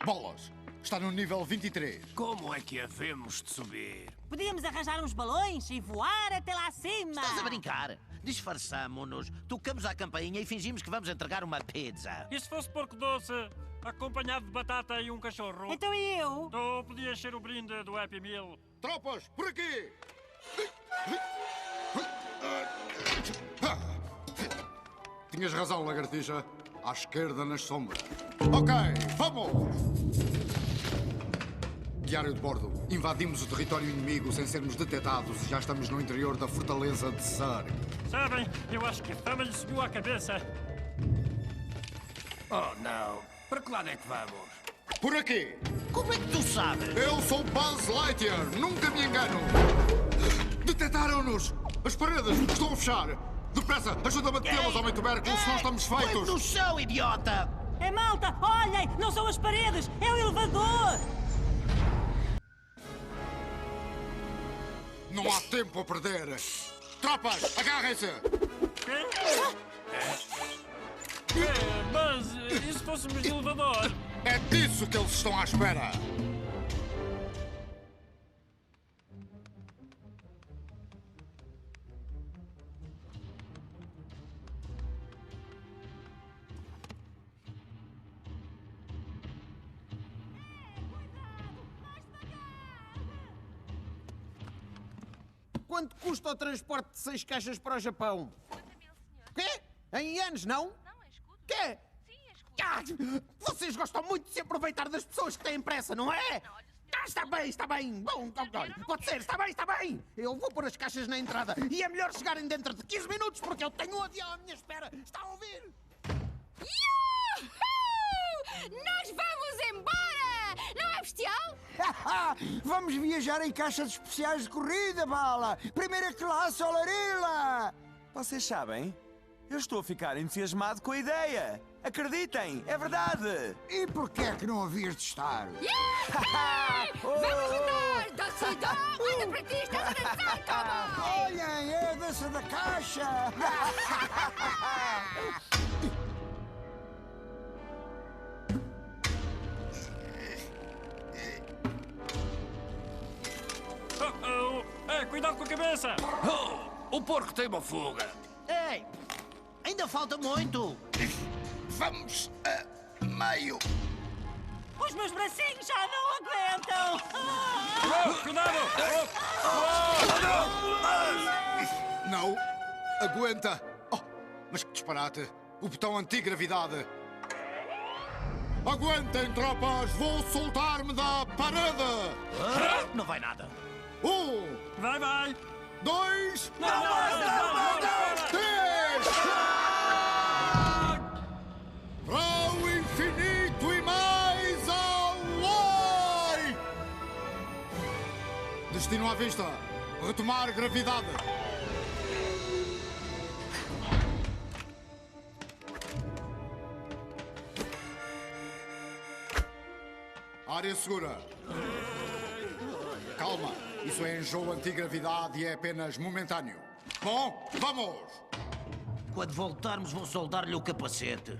Bolas! Está no nível 23. Como é que havemos de subir? Podíamos arranjar uns balões e voar até lá acima. Estás a brincar? Disfarçamo-nos, tocamos à campainha e fingimos que vamos entregar uma pizza. E se fosse porco doce, acompanhado de batata e um cachorro? Então e eu? Tu podias ser o brinde do Happy Meal. Tropas, por aqui! Tinhas razão, lagartixa. À esquerda, nas sombras. Ok, vamos! Diário de bordo. Invadimos o território inimigo sem sermos detectados e já estamos no interior da fortaleza de Sarg. Sabem, eu acho que a fama lhe subiu à cabeça. Oh, não. Para que lado é que vamos? Por aqui! Como é que tu sabes? Eu sou Buzz Lightyear, nunca me engano! Detectaram-nos! As paredes estão a fechar! Depressa, ajuda-me a detê-las, homem tubérculo, senão estamos Põe feitos! no chão, idiota! É malta, olhem, não são as paredes, é o elevador. Não há tempo a perder! Tropas, agarrem-se! Mas e se fôssemos de elevador? É disso que eles estão à espera! Quanto custa o transporte de 6 caixas para o Japão? 50.000, senhor. Quê? Em anos, não? Não, é escudo. Quê? Sim, é escudo. Vocês gostam muito de se aproveitar das pessoas que têm pressa, não é? Não, olha, senhor. Está bem, está bem. Bom, olha, pode ser, está bem, está bem. Eu vou pôr as caixas na entrada e é melhor chegarem dentro de 15 minutos porque eu tenho um avião à minha espera. Está a ouvir? Yuhu! Nós vamos embora! Não é bestial? Vamos viajar em caixas especiais de corrida, Bala! Primeira classe, Olarila! Vocês sabem? Eu estou a ficar entusiasmado com a ideia! Acreditem, é verdade! E porquê é que não havias de estar? Vamos andar! Dançador! Anda para ti! Estás a dançar, cowboy! Olhem, é a dança da caixa! Cuidado com a cabeça! Oh, o porco tem uma fuga. Ei, ainda falta muito. Vamos a meio! Os meus bracinhos já não aguentam. Cuidado! Não! Aguenta! Oh, mas que disparate! O botão antigravidade! Aguentem, tropas! Vou soltar-me da parede! Não vai nada. 1, Vai! 2, Não! 3! Para o infinito e mais além! Destino à vista. Retomar gravidade. Área segura. Calma. Isso é enjoo antigravidade e é apenas momentâneo. Bom, vamos! Quando voltarmos, vou soldar-lhe o capacete.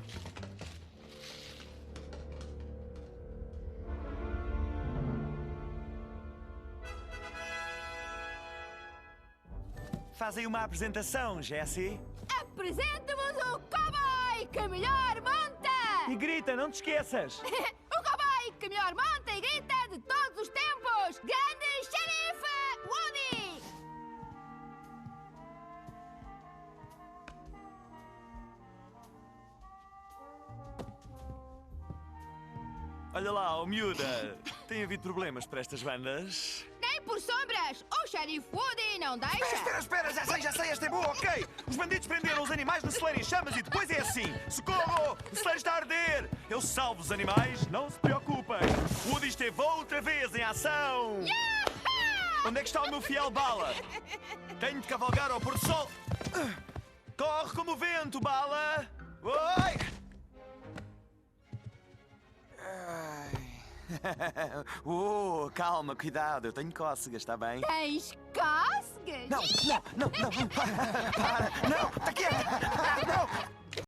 Fazem uma apresentação, Jessie. Apresenta-vos o cowboy que melhor monta! E grita, não te esqueças! O cowboy que melhor monta e grita de todos os tempos! Grande Xerife Woody! Olha lá, oh miúda, tem havido problemas para estas bandas? Nem por sombras! O Xerife Woody não deixa! Espera, já sei, esta é boa, ok! Os bandidos prenderam os animais no celeiro em chamas e depois é assim: socorro! O celeiro está a arder! Eu salvo os animais, não se preocupem! O Woody esteve outra vez em ação! Yahoo! Onde é que está o meu fiel Bala? Tenho de cavalgar ao pôr do sol! Corre como o vento, Bala! Oi! Calma, cuidado, eu tenho cócegas, está bem? Tens cócegas? Não, para, não!